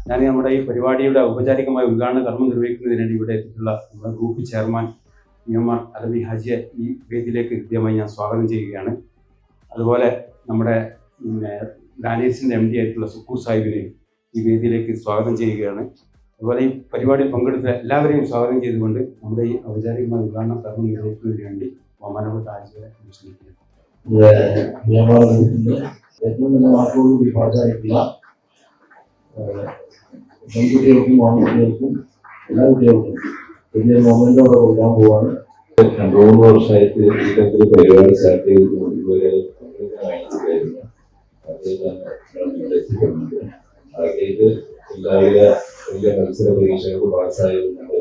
ഞാൻ നമ്മുടെ ഈ പരിപാടിയുടെ ഔപചാരികമായ ഉദ്ഘാടന കർമ്മം നിർവഹിക്കുന്നതിനായി ഇവിടെ എത്തിയിട്ടുള്ള നമ്മുടെ ഗ്രൂപ്പ് ചെയർമാൻ ന്യൂമാർ അലവി ഹാജിയെ ഈ വേദിയിലേക്ക് കൃത്യമായി ഞാൻ സ്വാഗതം ചെയ്യുകയാണ്. അതുപോലെ നമ്മുടെ ഡാനിയൽസിൻ്റെ MD ആയിട്ടുള്ള സുക്കൂർ സാഹിബിനെ ഈ വേദിയിലേക്ക് സ്വാഗതം ചെയ്യുകയാണ്. അതുപോലെ ഈ പരിപാടിയിൽ പങ്കെടുത്ത എല്ലാവരെയും സ്വാഗതം ചെയ്തുകൊണ്ട് നമ്മുടെ ഈ ഔപചാരികമായ ഉദ്ഘാടന കർമ്മം നിർവഹിക്കുന്നതിന് വേണ്ടി ബഹുമാനപ്പെട്ട ഹാജിയെ ക്ഷണിക്കുന്നു. പെൺകുട്ടികൾക്കും ആൺകുട്ടികൾക്കും എല്ലാ കുട്ടികൾക്കും വലിയ മൊമെന്റോടെ കൊടുക്കാൻ പോവാണ്. 2-3 വർഷമായിട്ട് ഇത്തരത്തിൽ പരിപാടി സ്റ്റാർട്ട് ചെയ്ത് ഇതുവരെ കഴിഞ്ഞിട്ടുണ്ടായിരുന്നു. എത്തിക്കുന്നുണ്ട്. ആദ്യമായിട്ട് എല്ലാവിധ വലിയ മത്സര പരീക്ഷകൾക്ക് പാസ്സായതുകൊണ്ട്